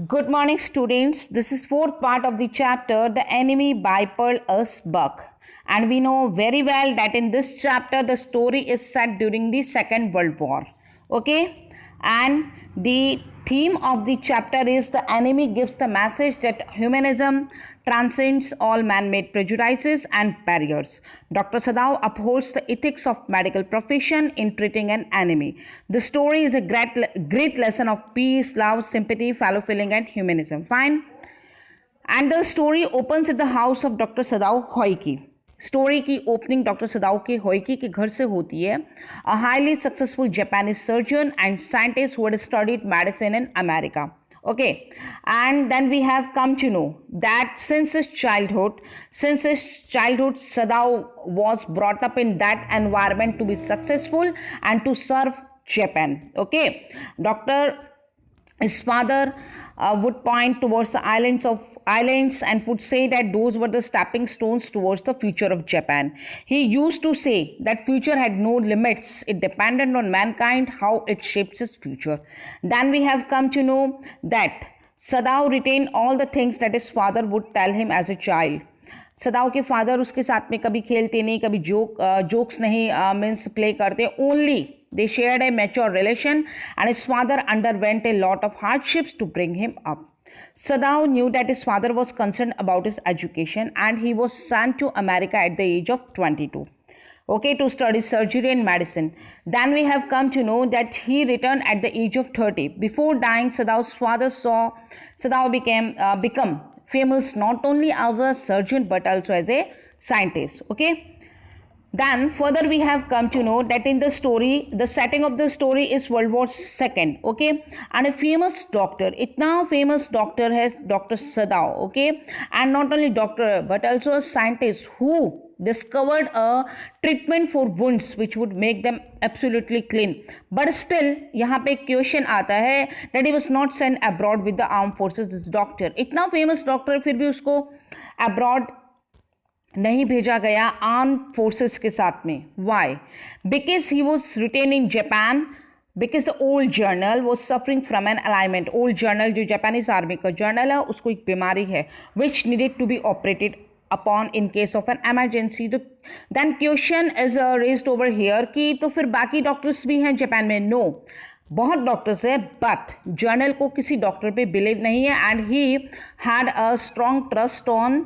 Good morning, students. This is fourth part of the chapter, The Enemy by Pearl S. Buck. And we know very well that in this chapter, the story is set during the Second World War. Okay? And the theme of the chapter is the enemy gives the message that humanism transcends all man-made prejudices and barriers. Dr. Sadao upholds the ethics of medical profession in treating an enemy. The story is a great lesson of peace, love, sympathy, fellow feeling, and humanism. Fine. And the story opens at the house of Dr. Sadao Hoiki. Story की opening doctor सदाओ के होइकी के घर से होती है. A highly successful Japanese surgeon and scientist who had studied medicine in America. Okay, and then we have come to know that since his childhood, Sadao was brought up in that environment to be successful and to serve Japan. Okay, his father would point towards the islands and would say that those were the stepping stones towards the future of Japan. He used to say that future had no limits. It depended on mankind how it shapes its future. Then we have come to know that Sadao retained all the things that his father would tell him as a child. सदाओ के father उसके साथ में कभी खेलते नहीं, कभी jokes नहीं means play करते. Only they shared a mature relation and his father underwent a lot of hardships to bring him up. Sadao knew that his father was concerned about his education and he was sent to America at the age of 22. Okay, to study surgery and medicine. Then we have come to know that he returned at the age of 30. Before dying, Sadao's father saw Sadao become famous not only as a surgeon but also as a scientist. Okay. Then further we have come to know that in the story, the setting of the story is World War II. Okay, and a famous doctor, itna famous doctor has Dr. Sadao. Okay, and not only doctor but also a scientist who discovered a treatment for wounds which would make them absolutely clean. But still यहाँ पे question आता है that he was not sent abroad with the armed forces. This doctor, इतना famous doctor, फिर भी उसको abroad नहीं भेजा गया आर्म फोर्सेस के साथ में. Why? Because he was retain in Japan because the old general was suffering from an alignment. Old general जो जापानीज आर्मी का जर्नल है उसको एक बीमारी है which needed to be operated upon in case of an emergency. तो then question is raised over here कि तो फिर बाकी डॉक्टर्स भी हैं जापान में. नो, बहुत डॉक्टर्स है बट जर्नल को किसी डॉक्टर पे बिलीव नहीं है and he had a strong trust on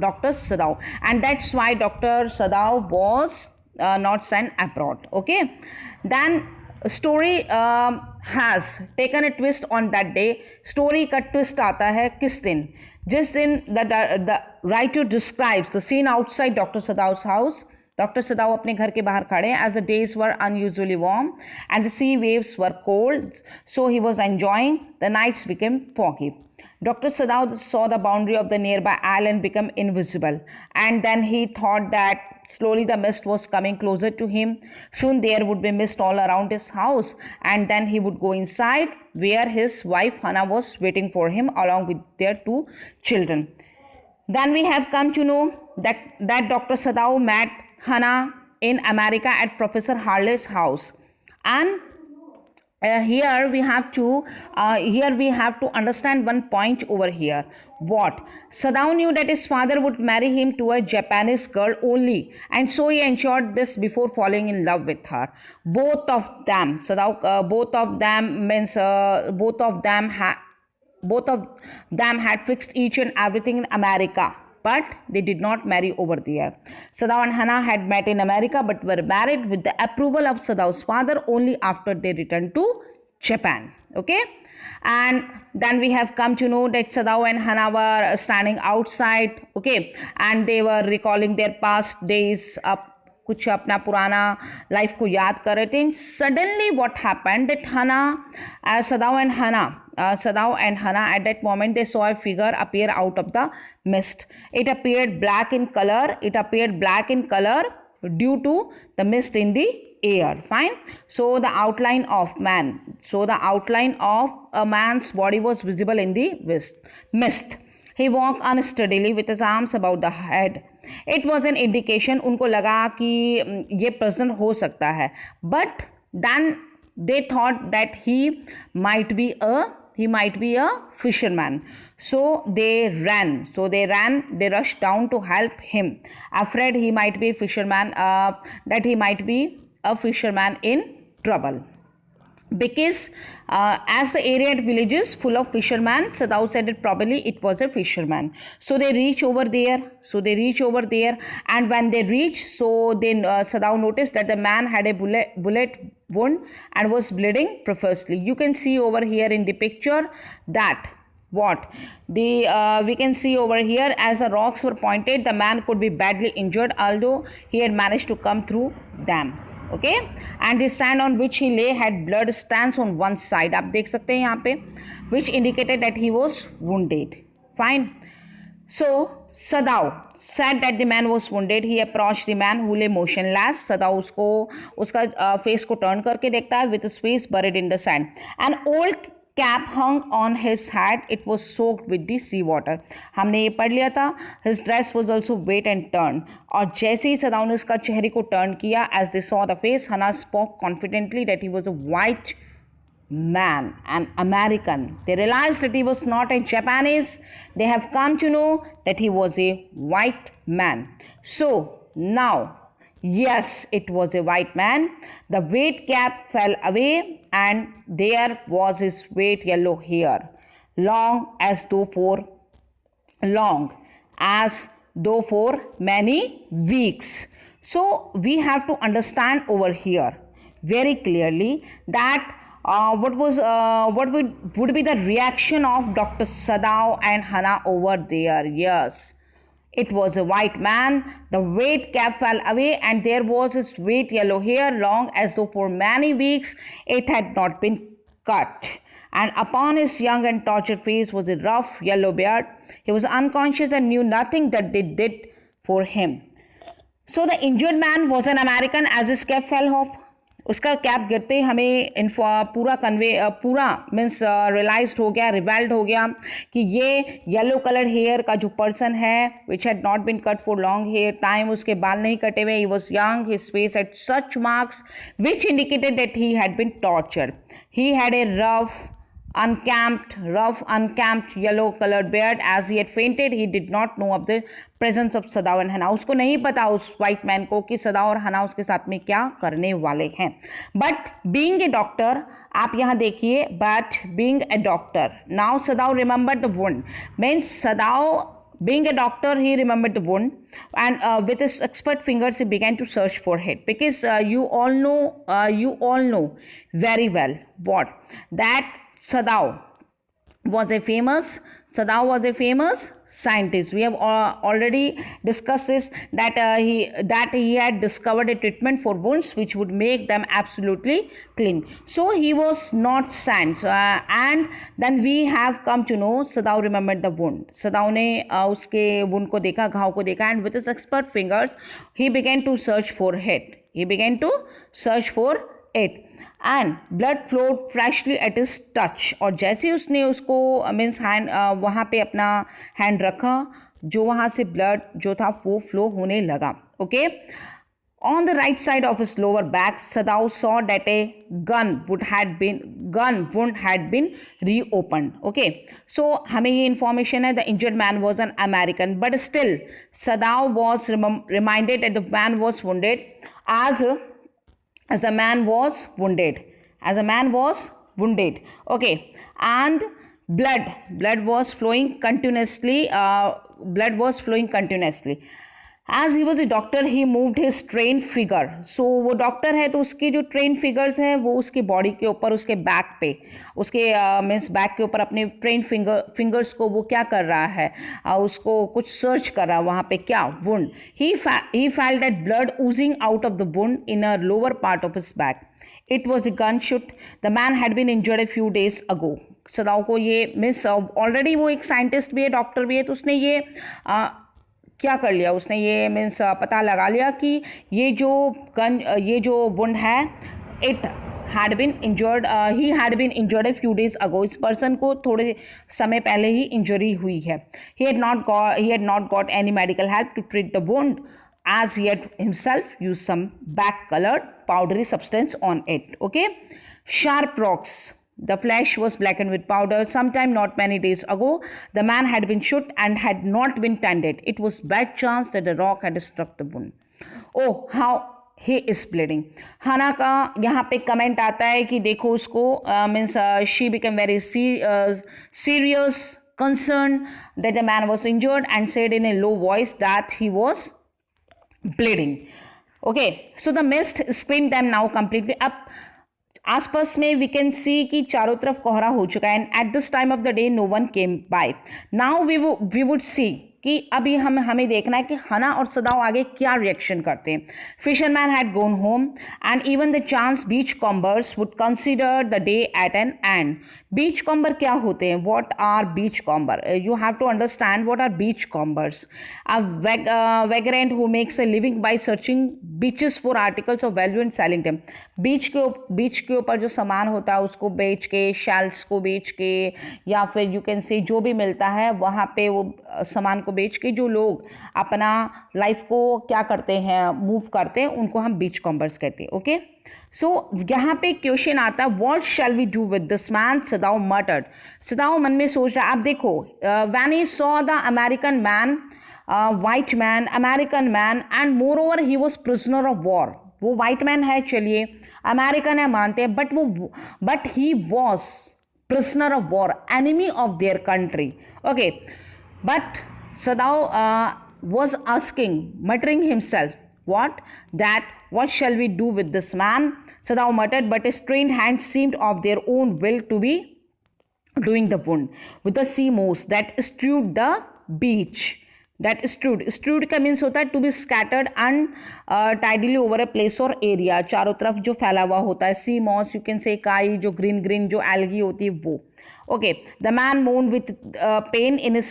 Dr. Sadao, and that's why Dr. Sadao was not sent abroad. Okay, then story has taken a twist on that day. Story का twist आता है किस दिन? जिस दिन the writer describes the scene outside Dr. Sadao's house. Dr. Sadao अपने घर के बाहर खड़े हैं as the days were unusually warm and the sea waves were cold, so he was enjoying. The nights became foggy. Dr. Sadao saw the boundary of the nearby island become invisible, and then he thought that slowly the mist was coming closer to him. Soon there would be mist all around his house, and then he would go inside where his wife Hannah was waiting for him along with their 2 children. Then we have come to know that Dr. Sadao met Hannah in America at Professor Harley's house, and here we have to understand one point over here. What? Sadao knew that his father would marry him to a Japanese girl only, and so he ensured this before falling in love with her. Both of them had fixed each and everything in America, but they did not marry over there. Sadao and Hannah had met in America but were married with the approval of Sadao's father only after they returned to Japan. Okay, and then we have come to know that Sadao and Hannah were standing outside. Okay, and they were recalling their past days, कुछ अपना पुराना life को याद कर रहे थे. Suddenly what happened that Sadao and Hannah at that moment they saw a figure appear out of the mist. It appeared black in color due to the mist in the air. Fine. So the outline of a man's body was visible in the mist. He walked unsteadily with his arms about the head. It was an indication. उनको लगा कि ये person हो सकता है. But then they thought that he might be a he might be a fisherman. So they ran. They rushed down to help him, afraid he might be a fisherman, that he might be a fisherman in trouble. Because as the area at village is full of fishermen, Sadao said it probably it was a fisherman. So they reach over there. And when they reach, so then Sadao noticed that the man had a bullet wound and was bleeding profusely. You can see over here in the picture that what we can see over here, as the rocks were pointed, the man could be badly injured, although he had managed to come through them. Okay, and the sand on which he lay had blood stains on one side. आप देख सकते हैं यहाँ पे, which indicated that he was wounded. Fine. So Sadao said that the man was wounded. He approached the man who lay motionless. Sadao उसको उसका face को turn करके देखता है, with his face buried in the sand. An old cap hung on his head. It was soaked with the sea water. हमने ये पढ़ लिया था. His dress was also wet and turned. और जैसे ही सदाऊ ने उसका चेहरे को टर्न किया, as they saw the face, Hannah spoke confidently that he was a white man, an American. They realized that he was not a Japanese. They have come to know that he was a white man. So now, yes, it was a white man. The weight cap fell away, and there was his wet yellow hair, long as though for many weeks. So we have to understand over here very clearly that what would be the reaction of Dr. Sadao and Hannah over there. Yes, it was a white man. The wet cap fell away, and there was his wet yellow hair, long as though for many weeks it had not been cut. And upon his young and tortured face was a rough yellow beard. He was unconscious and knew nothing that they did for him. So the injured man was an American. As his cap fell off, उसका cap गिरते हमें पूरा means realised हो गया, revelled हो गया कि ये येलो कलर हेयर का जो पर्सन है, which had not been cut for long hair time, उसके बाल नहीं कटे हुए, he was young, his face had such marks which indicated that he had been tortured. He had a rough unkempt yellow colored beard. As he had fainted, he did not know of the presence of Sadao and Hannah. उसको नहीं पता उस white man को कि सदाव और हना उसके साथ में क्या करने वाले हैं. But being a doctor, आप यहाँ देखिए, but being a doctor, now Sadao remembered the wound. Means Sadao, being a doctor, he remembered the wound, and with his expert fingers he began to search for it, because you all know very well what that Sadao was a famous scientist. We have already discussed this, that he had discovered a treatment for wounds which would make them absolutely clean. So he was not sand, and then we have come to know Sadao remembered the wound. Sadao ने उसके wound को देखा, घाव को देखा, and with his expert fingers he began to search for it. And blood flowed freshly at his touch. और जैसे उसने उसको मीन्स हैंड वहाँ पे अपना हैंड रखा, जो वहाँ से ब्लड जो था वो फ्लो होने लगा. Okay, on the right side of his lower back, Sadao saw that a gun wound had been reopened. Okay, so हमें ये information है, the injured man was an American, but still Sadao was reminded that the man was wounded as a man was wounded. Okay, and blood was flowing continuously. As he was a doctor, he moved his trained figure. So वो doctor है तो उसके जो train figures हैं वो उसके body के ऊपर, उसके बैक पे, उसके मीन्स बैक के ऊपर अपने ट्रेन फिंगर्स को वो क्या कर रहा है, उसको कुछ सर्च कर रहा है वहाँ पे क्या wound. he felt that blood oozing out of the wound in a lower part of his back. It was a gunshot. The man had been injured a few days ago. सदाओ को ये means already वो एक scientist भी है, doctor भी है, तो उसने ये क्या कर लिया, उसने ये मीन्स पता लगा लिया कि ये जो वुंड है, it had been injured, he had been injured a few days ago. इस पर्सन को थोड़े समय पहले ही इंजरी हुई है. He had not got any medical help to treat the wound, as he had himself used some black colored powdery substance on it. Okay, sharp rocks The flesh was blackened with powder. Sometime not many days ago, the man had been shot and had not been tended. It was bad chance that the rock had struck the wound. Oh, how he is bleeding. हना का यहाँ पे comment आता है कि देखो उसको means she became very serious, concerned that the man was injured and said in a low voice that he was bleeding. Okay, so the mist screened them now completely up. आसपास में we can see कि चारों तरफ कोहरा हो चुका है and at this time of the day no one came by. Now we would see कि अभी हमें देखना है कि हना और सदाओ आगे क्या रिएक्शन करते हैं. Fisherman had gone home and even the chance beachcombers would consider the day at an end. Beachcomber क्या होते हैं? What are beachcomber? You have to understand what are beachcombers. A vagrant who makes a living by searching beaches for articles of value and selling them. Beach के ऊपर जो सामान होता है उसको बेच के, शेल्स को बेच के, या फिर यू कैन से जो भी मिलता है वहाँ पे वो सामान को बेच के जो लोग अपना लाइफ को क्या करते हैं, मूव करते हैं, उनको हम बीच कॉम्बर्स कहते हैं. ओके, सो यहाँ पे क्वेश्चन आता है what shall we do with this man? Sadao muttered. Sadao मन में सोच रहा है. आप देखो, when he saw the American man, white man, American man and moreover he was prisoner of war. वो वाइट मैन है, चलिए अमेरिकन है मानते हैं, but he was prisoner of war, enemy of their country. Okay, but Sadao was asking, muttering himself, what shall we do with this man? Sadao muttered, but his trained hands seemed of their own will to be doing the wound with the sea moss that strewed the beach. That strewed का means होता है to be scattered untidily over a place और area. चारों तरफ जो फैला हुआ होता है. सी मॉस, यू कैन से काई, जो ग्रीन जो एल्गी होती है वो. Okay, the man moaned with pain in his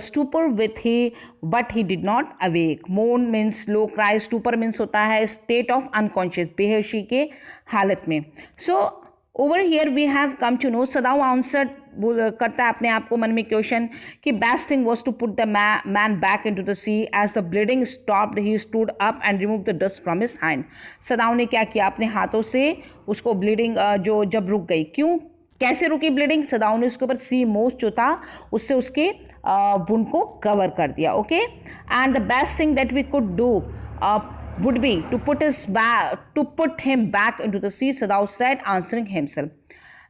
stupor but he did not awake. Moan means low cry, stupor means होता है state of unconscious, बेहोशी के हालत में. So over here we have come to know, Sadao answered, करता है अपने आप को मन में क्वेश्चन कि best thing was to put the man back into the sea. As the bleeding stopped, he stood up and removed the dust from his hand. सदाओ ने क्या किया? अपने हाथों से उसको ब्लीडिंग जो जब रुक गई. क्यों, कैसे रुकी ब्लीडिंग? सदाओ ने उसके ऊपर सी मोस जो था उससे उसके वुंड को कवर कर दिया. Okay, and the best thing that we could do would be to put him back into the sea, Sadao said, answering himself.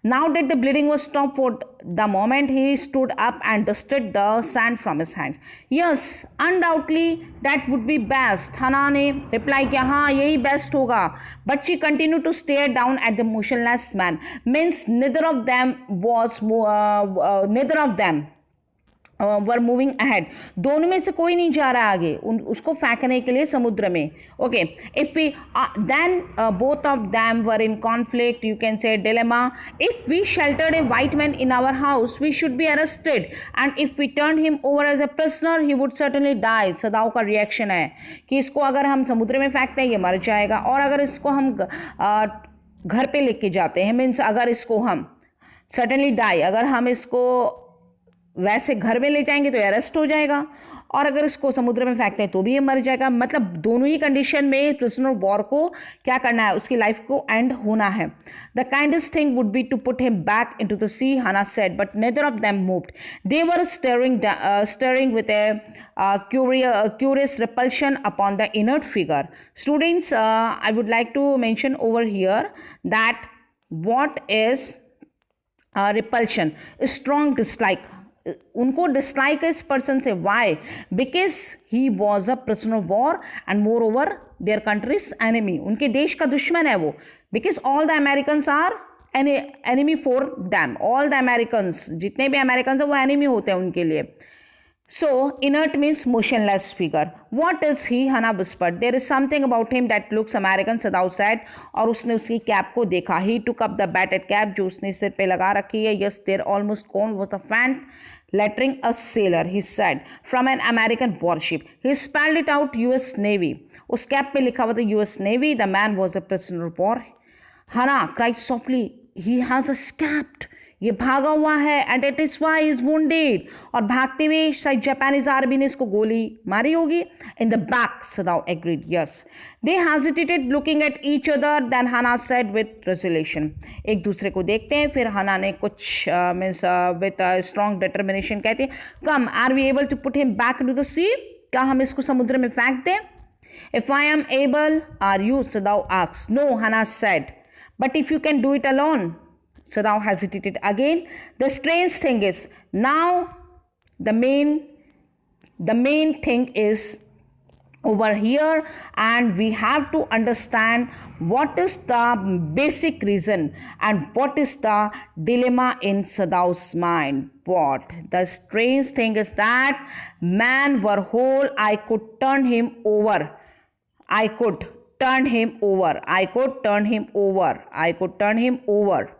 Now that the bleeding was stopped for the moment, he stood up and dusted the sand from his hand. Yes, undoubtedly that would be best. Hana ने reply किया, हाँ यही best होगा. But she continued to stare down at the motionless man. Means neither of them were moving ahead. दोनों में से कोई नहीं जा रहा आगे उसको फेंकने के लिए समुद्र में. Okay, if we then both of them were in conflict, you can say dilemma. If we sheltered a white man in our house we should be arrested and if we turn him over as a prisoner he would certainly die. Sadao का reaction है कि इसको अगर हम समुद्र में फेंकते हैं ये मर जाएगा, और अगर इसको हम घर पे लेके जाते हैं, मीन्स अगर इसको हम सर्टनली डाई, अगर हम इसको वैसे घर में ले जाएंगे तो अरेस्ट हो जाएगा, और अगर इसको समुद्र में फेंकते हैं तो भी ये मर जाएगा. मतलब दोनों ही कंडीशन में प्रिजनर ऑफ वॉर को क्या करना है, उसकी लाइफ को एंड होना है. The kindest thing would be to put him back into the sea, Hana said, but neither of them moved. They were staring with a curious repulsion upon the inert figure. Students, I would like to mention over here that what is repulsion? Strong dislike. उनको dislike है इस person से. Why? Because he was a prisoner of war and moreover their country's enemy. उनके देश का दुश्मन है वो. Because all the Americans are enemy for them. All the Americans, जितने भी अमेरिकन्स हैं वो एनिमी होते हैं उनके लिए. So, inert means motionless figure. What is he? Hana whispered. There is something about him that looks American, Sadao said. और उसने उसकी कैप को देखा. He took up the battered cap जो उसने सिर पे लगा रखी है. Yes, there almost gone was the faint lettering a sailor, he said, from an American warship. He spelled it out, U.S. Navy. उस कैप पे लिखा हुआ था U.S. Navy. The man was a prisoner of war. Hana cried softly. He has escaped. ये भागा हुआ है and it is why is wounded, और भागते हुए शायद जापानीज आर्मी ने इसको गोली मारी होगी. In the back, Sadao agreed. Yes. They hesitated looking at each other, then Hana said with resolution. एक दूसरे को देखते हैं, फिर हना ने कुछ मीन्स विद स्ट्रॉन्ग डिटर्मिनेशन कहते हैं, come are we able to put him back into the sea, क्या हम इसको समुद्र में फेंक दें? If I am able, are you? Sadao asked. No, Hannah said. But if you can do it alone. Sadao hesitated again. The strange thing is, now the main thing is over here, and we have to understand what is the basic reason and what is the dilemma in Sadao's mind. What? The strange thing is that man were whole, I could turn him over. I could turn him over. I could turn him over. I could turn him over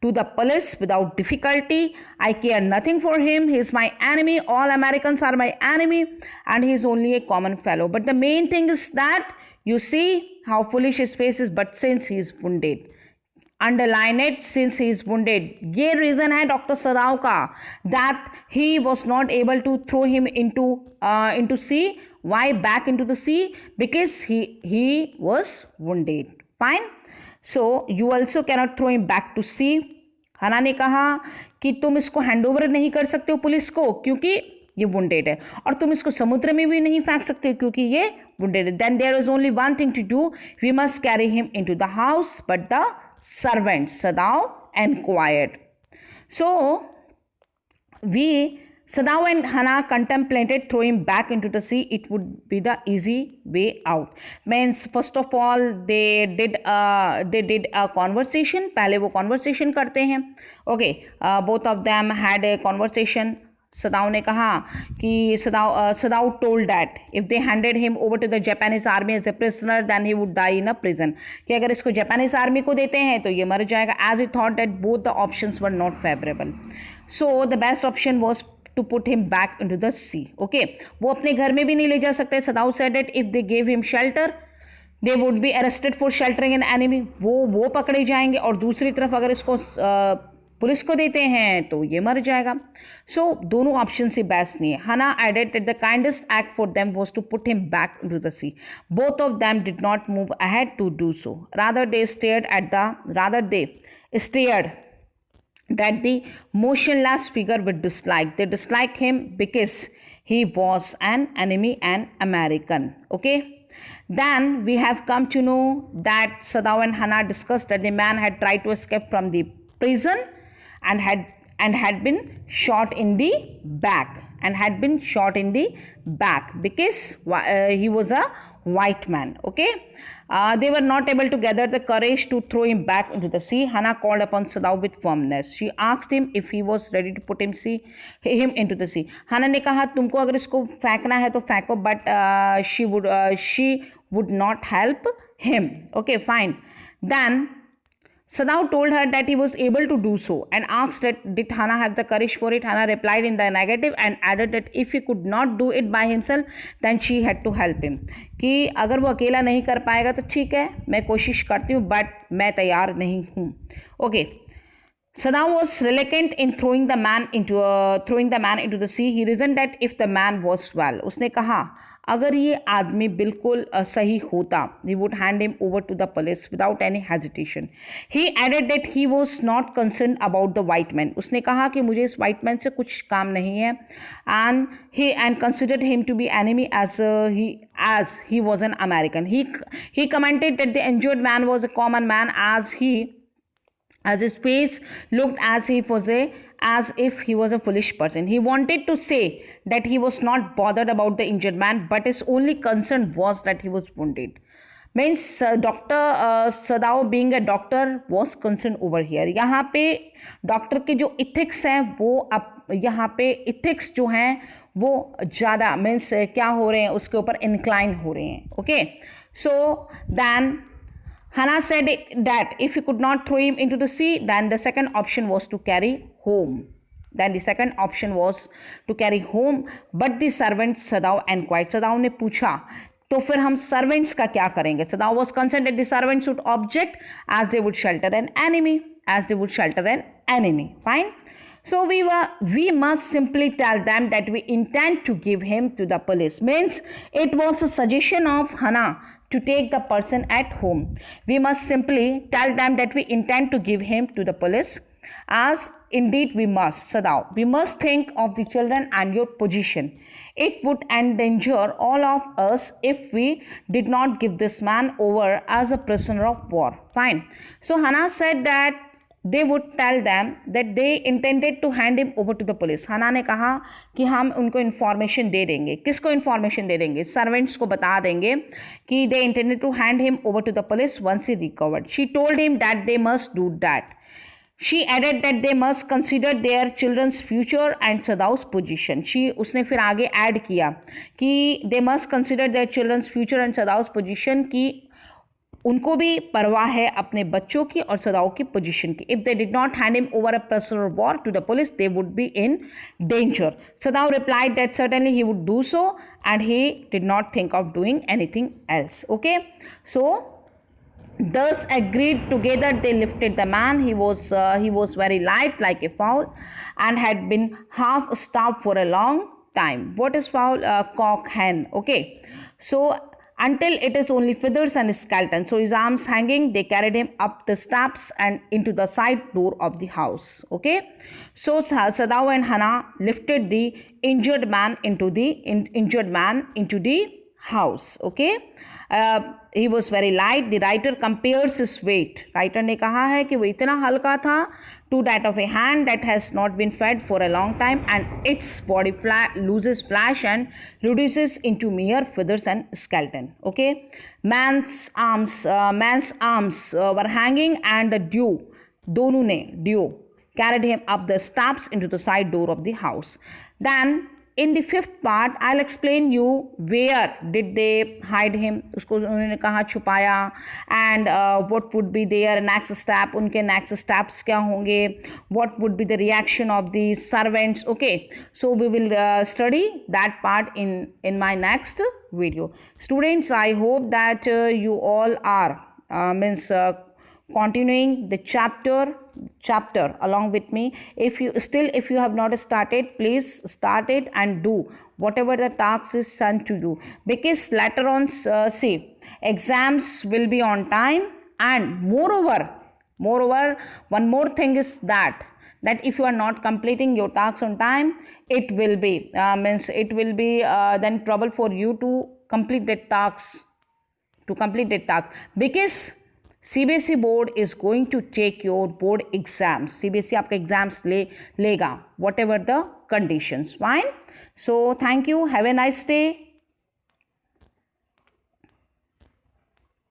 to the police without difficulty. I care nothing for him. He is my enemy. All Americans are my enemy, and he is only a common fellow. But the main thing is that you see how foolish his face is. But since he is wounded, underline it, since he is wounded. ये reason है doctor सदाव का that he was not able to throw him into sea. Why back into the sea? Because he was wounded. Fine. So you also cannot throw him back to sea. हना ने कहा कि तुम इसको hand over नहीं कर सकते हो पुलिस को क्योंकि ये wounded है, और तुम इसको समुद्र में भी नहीं फेंक सकते क्योंकि ये wounded है. Then there is only one thing to do. We must carry him into the house. But the servant Sadao inquired. So Sadao and Hana contemplated throwing back into the sea. It would be the easy way out. Means first of all they did a conversation. पहले वो conversation करते हैं. Okay, both of them had a conversation. Sadao ने कहा कि Sadao told that if they handed him over to the Japanese army as a prisoner, then he would die in a prison. कि अगर इसको Japanese army को देते हैं तो ये मर जाएगा. As he thought that both the options were not favorable, so the best option was to put him back into the sea. Okay, वो अपने घर में भी नहीं ले जा सकते. Sadao said that if they gave him shelter, they would be arrested for sheltering an enemy. वो पकड़े जाएंगे, और दूसरी तरफ अगर इसको पुलिस को देते हैं तो ये मर जाएगा. सो दोनों ऑप्शन से बेस्ट नहीं है. Hana added that the kindest act for them was to put him back into the sea. Both of them did not move ahead to do so. Rather they stared that the motionless figure with dislike. They dislike him because he was an enemy and American. Okay. Then we have come to know that Sadao and Hana discussed that the man had tried to escape from the prison and had been shot in the back. Because he was a white man. Okay. They were not able to gather the courage to throw him back into the sea. Hana called upon Sadao with firmness. She asked him if he was ready to put him into the sea. Hana ने कहा तुमको अगर इसको फेंकना है तो फेंको, but she would not help him. Okay, fine. Then Sadao told her that he was able to do so and asked that did Hana have the courage for it. Hana replied in the negative and added that if he could not do it by himself, then she had to help him. कि अगर वो अकेला नहीं कर पाएगा तो ठीक है, मैं कोशिश करती हूँ, बट मैं तैयार नहीं हूँ. Okay. Sadao was reluctant in throwing the man into the sea. He reasoned that if the man was well, उसने कहा अगर ये आदमी बिल्कुल सही होता, he would hand him over to the police without any hesitation. He added that he was not concerned about the white man. उसने कहा कि मुझे इस white man से कुछ काम नहीं है, and considered him to be enemy as he was an American. He commented that the injured man was a common man as his face looked as if he was a foolish person. He wanted to say that he was not bothered about the injured man, but his only concern was that he was wounded. Means Dr. Sadao being a doctor was concerned over here. यहाँ पे doctor के जो ethics हैं वो अब यहाँ पे ethics जो हैं वो ज़्यादा मीन्स क्या हो रहे हैं उसके ऊपर इंक्लाइन हो रहे हैं. Okay, so then Hana said that if he could not throw him into the sea, then the second option was to carry home. But the servant Sadao inquired. Sadao ने पूछा तो फिर हम सर्वेंट्स का क्या करेंगे? Sadao was concerned that the servants would object as they would shelter an enemy. Fine. So we must simply tell them that we intend to give him to the police. Means it was a suggestion of Hannah to take the person at home. We must simply tell them that we intend to give him to the police. As indeed we must, Sadao. We must think of the children and your position. It would endanger all of us if we did not give this man over as a prisoner of war. Fine. So Hannah said that they would tell them that they intended to hand him over to the police. Hannah ने कहा कि हम उनको information दे देंगे. किसको information दे देंगे? Servants को बता देंगे कि they intended to hand him over to the police once he recovered. She told him that they must do that. She added that they must consider their children's future and Sadao's position. उसने फिर आगे add किया कि they must consider their children's future and Sadao's position, कि उनको भी परवाह है अपने बच्चों की और सदाओ की पोजीशन की. If they did not hand him over a prisoner of war to the police, they would be in danger. Sadao replied that certainly he would do so, and he did not think of doing anything else. Okay, so thus agreed together, they lifted the man. He was very light like a fowl and had been half starved for a long time. What is fowl? Cock, hen. Okay, so until it is only feathers and skeleton. So his arms hanging, they carried him up the steps and into the side door of the house. Okay, so Sadao and Hannah lifted the injured man into the house. Okay, he was very light. The writer compares his weight. Writer ने कहा है कि वो इतना हल्का था to that of a hand that has not been fed for a long time, and its body loses flesh and reduces into mere feathers and skeleton. Okay, man's arms were hanging, and the duo carried him up the steps into the side door of the house. Then in the fifth part, I'll explain you where did they hide him. उसको उन्होंने कहाँ छुपाया, and what would be their next step. उनके next steps क्या होंगे? What would be the reaction of the servants? Okay, so we will study that part in my next video. Students, I hope that you all are continuing the chapter along with me. If you have not started, please start it and do whatever the task is sent to you, because later on exams will be on time, and moreover one more thing is that if you are not completing your tasks on time, it will be then trouble for you to complete the tasks, because CBSE board is going to take your board exams. CBSE आपका exams लेगा, whatever the conditions. Fine. So thank you. Have a nice day.